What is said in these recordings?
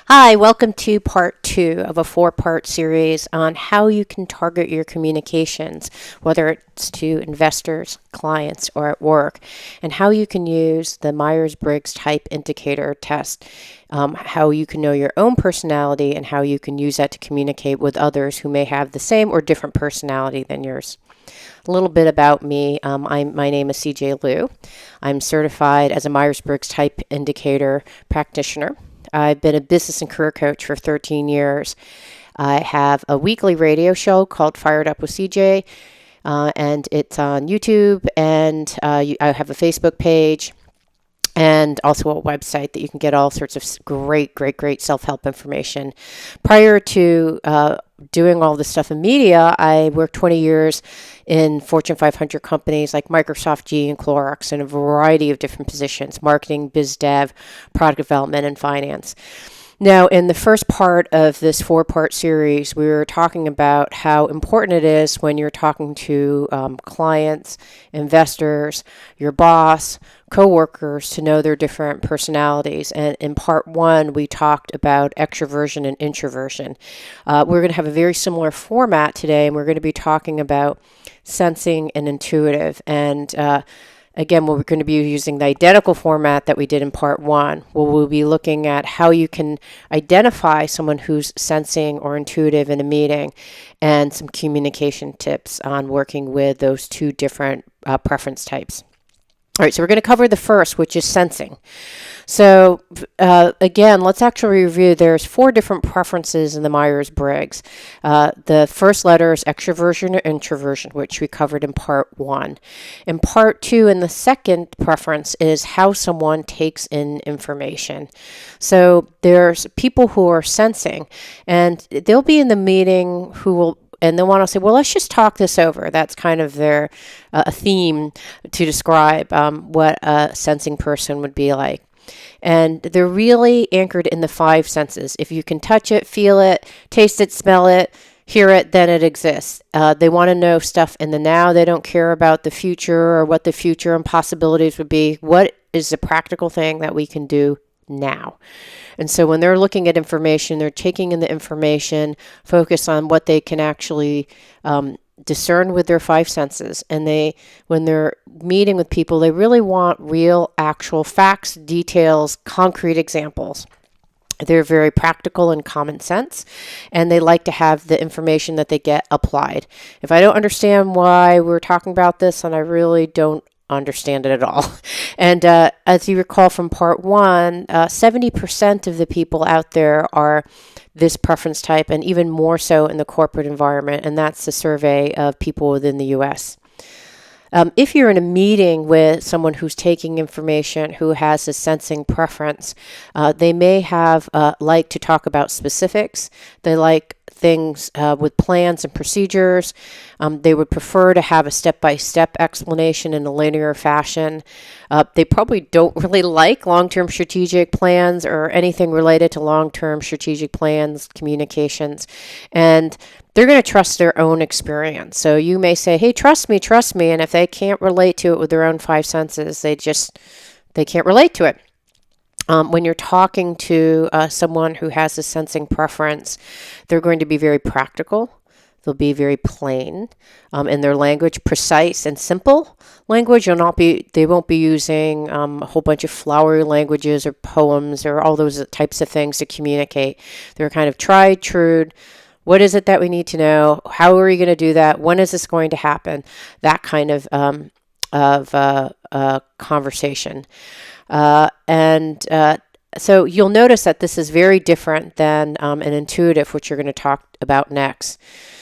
Hi, welcome to part 2 of a 4-part series on how you can target your communications, whether it's to investors, clients, or at work, and how you can use the Myers-Briggs Type Indicator test, how you can know your own personality, and how you can use that to communicate with others who may have the same or different personality than yours. A little bit about me. My name is CJ Liu. I'm certified as a Myers-Briggs Type Indicator practitioner. I've been a business and career coach for 13 years. I have a weekly radio show called Fired Up with CJ, and it's on YouTube, and I have a Facebook page, and also a website that you can get all sorts of great self-help information. Prior to doing all this stuff in media, I worked 20 years in Fortune 500 companies like Microsoft, GE, and Clorox in a variety of different positions: marketing, biz dev, product development, and finance. Now, in the first part of this 4-part series, we were talking about how important it is when you're talking to clients, investors, your boss, coworkers, to know their different personalities. And in part 1, we talked about extroversion and introversion. We're going to have a very similar format today, and we're going to be talking about sensing and intuitive. And again, we're going to be using the identical format that we did in part 1, where we'll be looking at how you can identify someone who's sensing or intuitive in a meeting, and some communication tips on working with those two different preference types. All right, so we're going to cover the first, which is sensing. So again, let's actually review. There's 4 different preferences in the Myers-Briggs. The first letter is extroversion or introversion, which we covered in part 1. In part 2, and the second preference is how someone takes in information. So there's people who are sensing, and they'll be in the meeting and they'll want to say, well, let's just talk this over. That's kind of their theme to describe what a sensing person would be like. And they're really anchored in the 5 senses. If you can touch it, feel it, taste it, smell it, hear it, then it exists. They want to know stuff in the now. They don't care about the future or what the future and possibilities would be. What is the practical thing that we can do now? And so when they're looking at information, they're taking in the information, focus on what they can actually discern with their 5 senses. And when they're meeting with people, they really want real, actual facts, details, concrete examples. They're very practical and common sense, and they like to have the information that they get applied. If I don't understand why we're talking about this, then I really don't understand it at all. And as you recall from part 1, 70% of the people out there are this preference type, and even more so in the corporate environment, and that's the survey of people within the US. If you're in a meeting with someone who's taking information, who has a sensing preference, they may have like to talk about specifics. They like things with plans and procedures. They would prefer to have a step-by-step explanation in a linear fashion. They probably don't really like long-term strategic plans or anything related to long-term strategic plans, communications, and they're going to trust their own experience. So you may say, hey, trust me. And if they can't relate to it with their own 5 senses, they can't relate to it. When you're talking to someone who has a sensing preference, they're going to be very practical. They'll be very plain in their language, precise and simple language. They won't be using a whole bunch of flowery languages or poems or all those types of things to communicate. They're kind of tried, true. What is it that we need to know? How are we going to do that? When is this going to happen? That kind of conversation. So you'll notice that this is very different than an intuitive, which you're going to talk about next.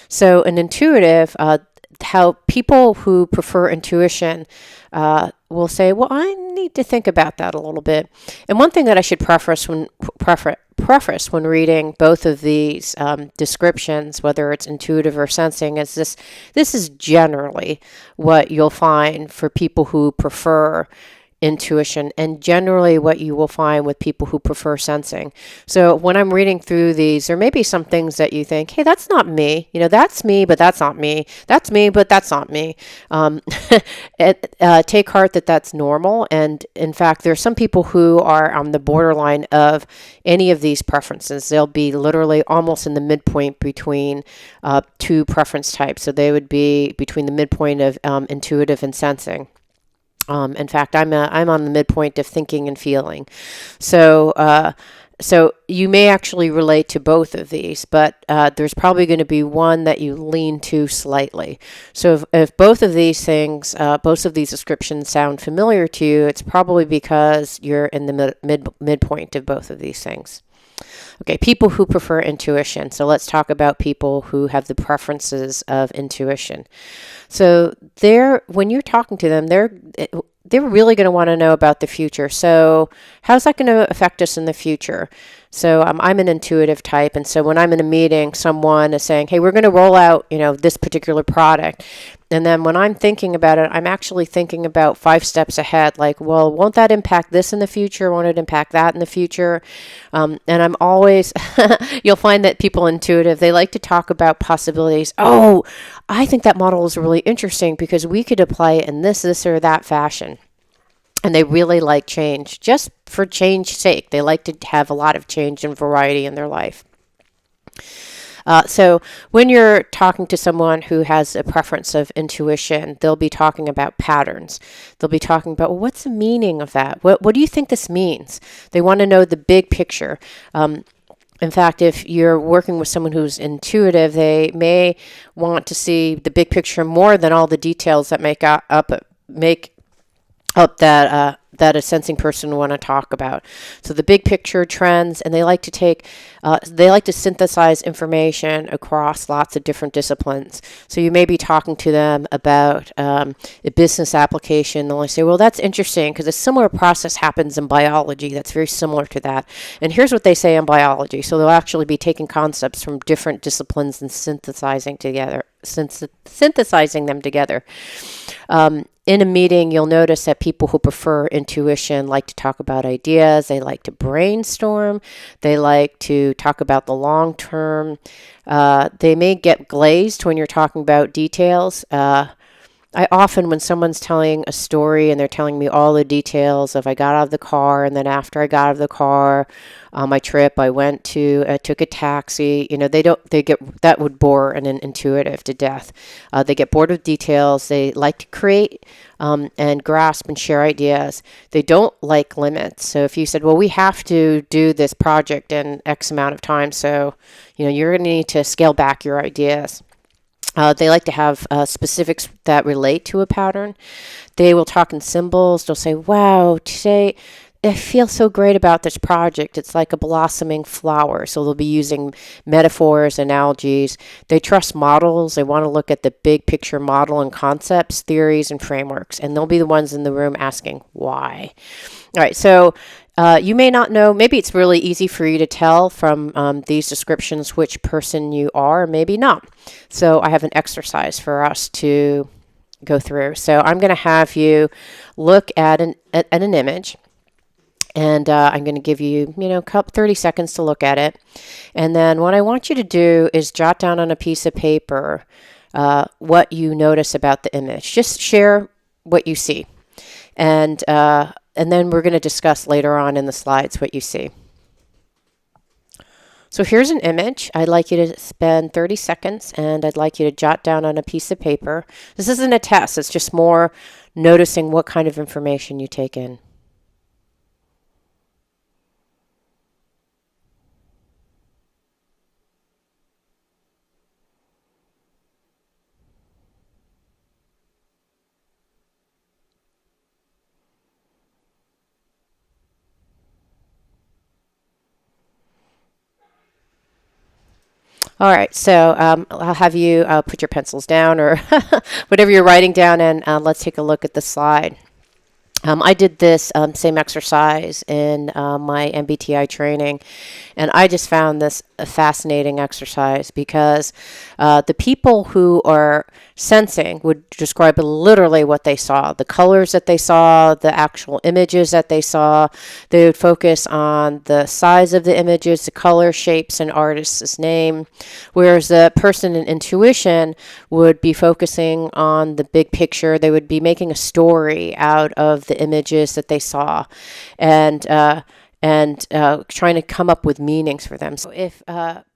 So an intuitive, how people who prefer intuition will say, well, I need to think about that a little bit. And one thing that I should preface when reading both of these descriptions, whether it's intuitive or sensing, is this is generally what you'll find for people who prefer intuition, and generally what you will find with people who prefer sensing. So when I'm reading through these, there may be some things that you think, hey, that's not me. That's me, but that's not me. That's me, but that's not me. Take heart that that's normal. And in fact, there are some people who are on the borderline of any of these preferences. They'll be literally almost in the midpoint between two preference types. So they would be between the midpoint of intuitive and sensing. In fact, I'm on the midpoint of thinking and feeling. So you may actually relate to both of these, but there's probably going to be one that you lean to slightly. So if both of these things, both of these descriptions sound familiar to you, it's probably because you're in the midpoint of both of these things. Okay, people who prefer intuition. So let's talk about people who have the preferences of intuition. So when you're talking to them, they're really going to want to know about the future. So how's that going to affect us in the future? So I'm an intuitive type, and so when I'm in a meeting, someone is saying, "Hey, we're going to roll out, this particular product," and then when I'm thinking about it, I'm actually thinking about 5 steps ahead. Like, well, won't that impact this in the future? Won't it impact that in the future? And I'm always, you'll find that people intuitive, they like to talk about possibilities. Oh, I think that model is really interesting because we could apply it in this or that fashion. And they really like change, just for change's sake. They like to have a lot of change and variety in their life. So when you're talking to someone who has a preference of intuition, they'll be talking about patterns. They'll be talking about, well, what's the meaning of that? What do you think this means? They want to know the big picture. In fact, if you're working with someone who's intuitive, they may want to see the big picture more than all the details that make up that a sensing person want to talk about. So the big picture trends, and they like to synthesize information across lots of different disciplines. So you may be talking to them about a business application. They'll say, well, that's interesting because a similar process happens in biology that's very similar to that. And here's what they say in biology. So they'll actually be taking concepts from different disciplines and synthesizing them together. In a meeting, you'll notice that people who prefer intuition like to talk about ideas. They like to brainstorm. They like to talk about the long term. They may get glazed when you're talking about details. I often, when someone's telling a story and they're telling me all the details of I got out of the car, and then after I got out of the car on my trip, I took a taxi. That would bore an intuitive to death. They get bored with details. They like to create and grasp and share ideas. They don't like limits. So if you said, well, we have to do this project in X amount of time, so you're going to need to scale back your ideas. They like to have specifics that relate to a pattern. They will talk in symbols. They'll say, wow, today I feel so great about this project. It's like a blossoming flower. So they'll be using metaphors, analogies. They trust models. They want to look at the big picture model and concepts, theories, and frameworks. And they'll be the ones in the room asking why. All right, so you may not know, maybe it's really easy for you to tell from these descriptions which person you are, maybe not. So I have an exercise for us to go through. So I'm going to have you look at an image, and I'm going to give you, 30 seconds to look at it. And then what I want you to do is jot down on a piece of paper what you notice about the image. Just share what you see. And then we're going to discuss later on in the slides what you see. So here's an image. I'd like you to spend 30 seconds, and I'd like you to jot down on a piece of paper. This isn't a test. It's just more noticing what kind of information you take in. All right, so I'll have you put your pencils down or whatever you're writing down, and let's take a look at the slide. I did this same exercise in my MBTI training, and I just found this a fascinating exercise because the people who are sensing would describe literally what they saw, the colors that they saw, the actual images that they saw. They would focus on the size of the images, the color, shapes, and artist's name, whereas the person in intuition would be focusing on the big picture. They would be making a story out of the images that they saw, and trying to come up with meanings for them. So if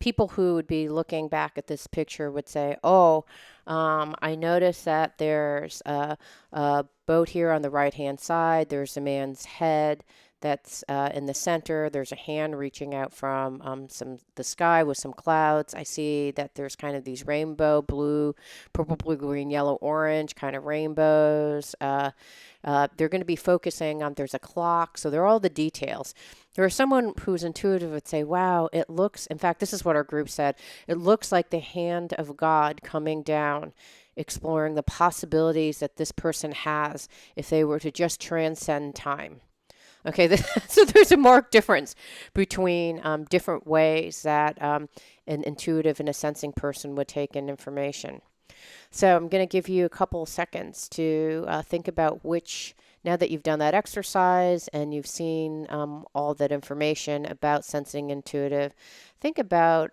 people who would be looking back at this picture would say, "Oh, I noticed that there's a boat here on the right-hand side. There's a man's head that's in the center. There's a hand reaching out from the sky with some clouds. I see that there's kind of these rainbow, blue, purple, blue, green, yellow, orange kind of rainbows. They're going to be focusing on there's a clock, so they're all the details. There is someone who's intuitive would say, wow, it looks, in fact, this is what our group said, it looks like the hand of God coming down, exploring the possibilities that this person has if they were to just transcend time. Okay, so there's a marked difference between different ways that an intuitive and a sensing person would take in information. So I'm going to give you a couple seconds to think about which, now that you've done that exercise and you've seen all that information about sensing intuitive, think about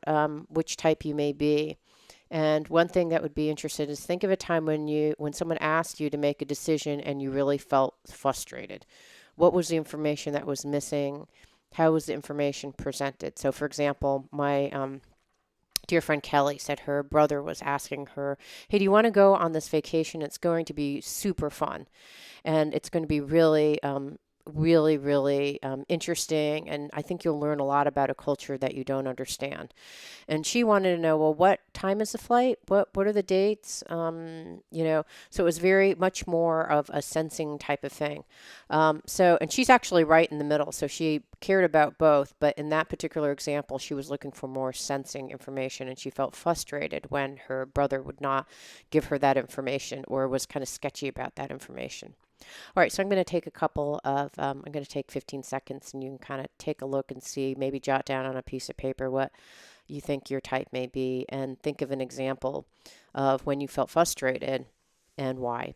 which type you may be. And one thing that would be interesting is think of a time when someone asked you to make a decision and you really felt frustrated. What was the information that was missing? How was the information presented? So, for example, my dear friend Kelly said her brother was asking her, hey, do you want to go on this vacation? It's going to be super fun. And it's going to be really, really interesting. And I think you'll learn a lot about a culture that you don't understand. And she wanted to know, well, what time is the flight? What are the dates? So it was very much more of a sensing type of thing. And she's actually right in the middle. So she cared about both, but in that particular example, she was looking for more sensing information, and she felt frustrated when her brother would not give her that information or was kind of sketchy about that information. All right, so I'm going to take I'm going to take 15 seconds, and you can kind of take a look and see, maybe jot down on a piece of paper what you think your type may be, and think of an example of when you felt frustrated and why.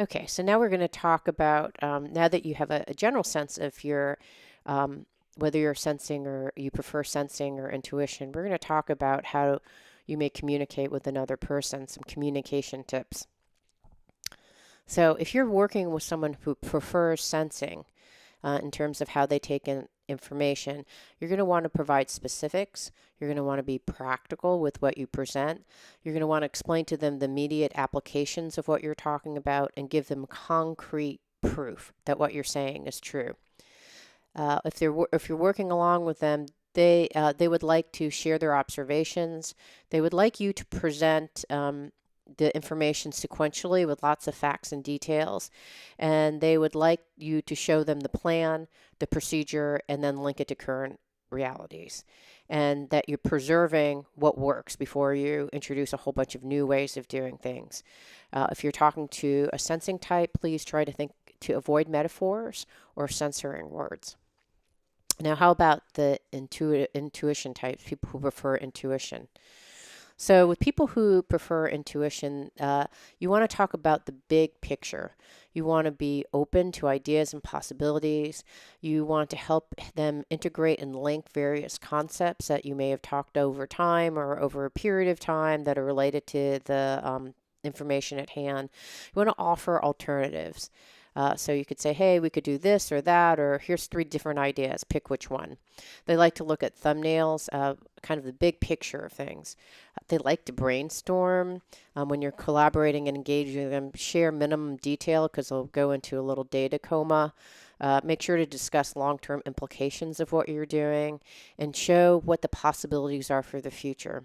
Okay, so now we're going to talk about, now that you have a general sense of your, whether you're sensing or you prefer sensing or intuition, we're going to talk about how you may communicate with another person, some communication tips. So if you're working with someone who prefers sensing, in terms of how they take in information, you're going to want to provide specifics. You're going to want to be practical with what you present. You're going to want to explain to them the immediate applications of what you're talking about and give them concrete proof that what you're saying is true. If you're working along with them, they would like to share their observations. They would like you to present the information sequentially with lots of facts and details, and they would like you to show them the plan, the procedure, and then link it to current realities, and that you're preserving what works before you introduce a whole bunch of new ways of doing things. If you're talking to a sensing type, please try to avoid metaphors or censoring words. Now, how about the intuition types, people who prefer intuition? So with people who prefer intuition, you want to talk about the big picture. You want to be open to ideas and possibilities. You want to help them integrate and link various concepts that you may have talked over time or over a period of time that are related to the information at hand. You want to offer alternatives. So you could say, hey, we could do this or that, or here's 3 different ideas. Pick which one. They like to look at thumbnails, kind of the big picture of things. They like to brainstorm. When you're collaborating and engaging them, share minimum detail because they'll go into a little data coma. Make sure to discuss long-term implications of what you're doing and show what the possibilities are for the future.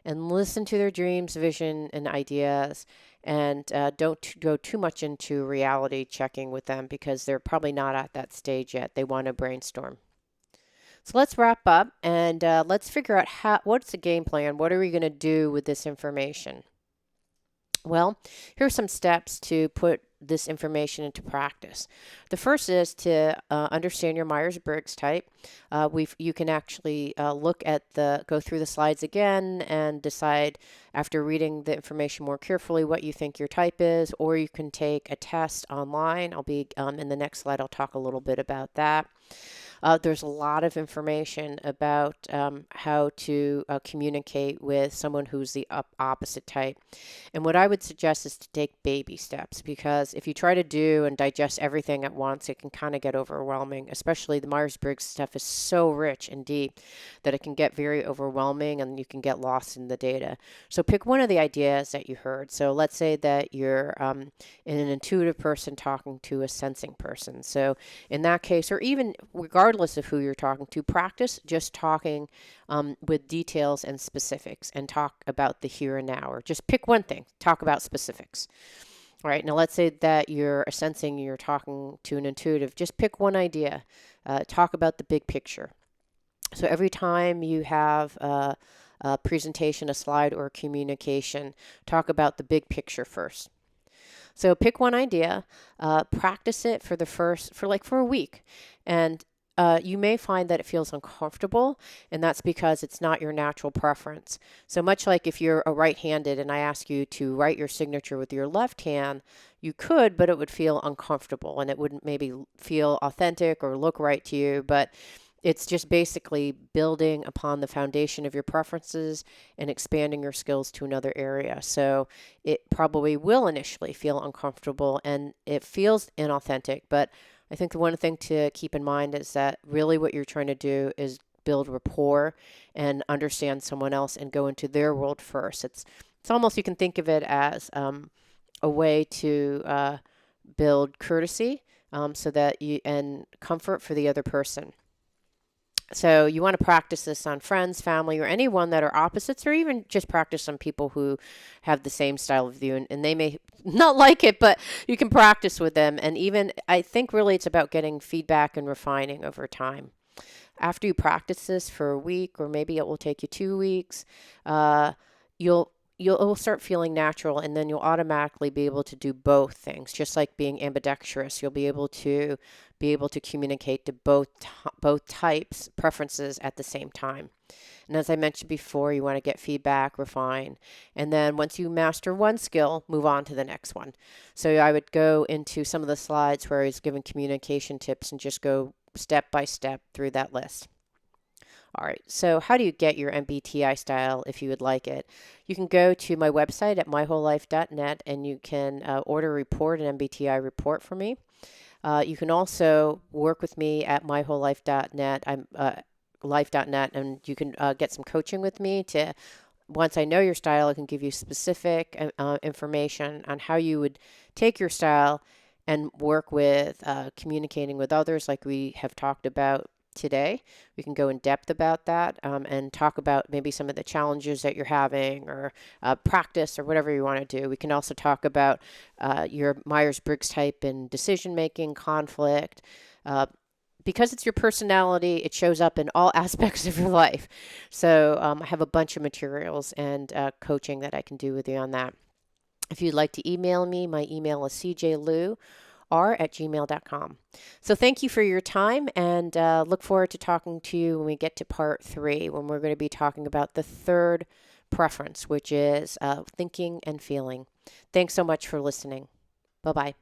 and listen to their dreams, vision, and ideas. And don't go too much into reality checking with them because they're probably not at that stage yet. They want to brainstorm. So let's wrap up and let's figure out what's the game plan? What are we going to do with this information? Well, here are some steps to put this information into practice. The first is to understand your Myers-Briggs type. You can actually go through the slides again and decide after reading the information more carefully what you think your type is, or you can take a test online. I'll be in the next slide, I'll talk a little bit about that. There's a lot of information about how to communicate with someone who's the opposite type. And what I would suggest is to take baby steps, because if you try to do and digest everything at once, it can kind of get overwhelming. Especially the Myers-Briggs stuff is so rich and deep that it can get very overwhelming and you can get lost in the data. So pick one of the ideas that you heard. So let's say that you're an intuitive person talking to a sensing person. So in that case, or even regardless of who you're talking to, practice just talking with details and specifics and talk about the here and now, or just pick one thing, talk about specifics. All right, now let's say that you're sensing, you're talking to an intuitive, just pick one idea, talk about the big picture. So every time you have a presentation, a slide, or a communication, talk about the big picture first. So pick one idea, practice it for a week, and you may find that it feels uncomfortable, and that's because it's not your natural preference. So much like if you're a right-handed and I ask you to write your signature with your left hand, you could, but it would feel uncomfortable and it wouldn't maybe feel authentic or look right to you. But it's just basically building upon the foundation of your preferences and expanding your skills to another area. So it probably will initially feel uncomfortable and it feels inauthentic, but I think the one thing to keep in mind is that really what you're trying to do is build rapport and understand someone else and go into their world first. It's almost, you can think of it as a way to build courtesy and comfort for the other person. So you want to practice this on friends, family, or anyone that are opposites, or even just practice on people who have the same style of you, and they may not like it, but you can practice with them. And even, I think really it's about getting feedback and refining over time. After you practice this for a week, or maybe it will take you 2 weeks, it will start feeling natural, and then you'll automatically be able to do both things. Just like being ambidextrous, you'll be able to communicate to both types preferences at the same time. And as I mentioned before, you want to get feedback, refine, and then once you master one skill, move on to the next one. So I would go into some of the slides where I was giving communication tips and just go step by step through that list. All right, so how do you get your MBTI style if you would like it? You can go to my website at mywholelife.net and you can order a report, an MBTI report for me. You can also work with me at mywholelife.net. I'm life.net, and you can get some coaching with me to, once I know your style, I can give you specific information on how you would take your style and work with communicating with others like we have talked about today. We can go in depth about that and talk about maybe some of the challenges that you're having, or practice, or whatever you want to do. We can also talk about your Myers-Briggs type and decision making, conflict. Because it's your personality, it shows up in all aspects of your life. So I have a bunch of materials and coaching that I can do with you on that. If you'd like to email me, my email is cjlou@gmail.com. So thank you for your time, and look forward to talking to you when we get to part 3, when we're going to be talking about the third preference, which is thinking and feeling. Thanks so much for listening. Bye-bye.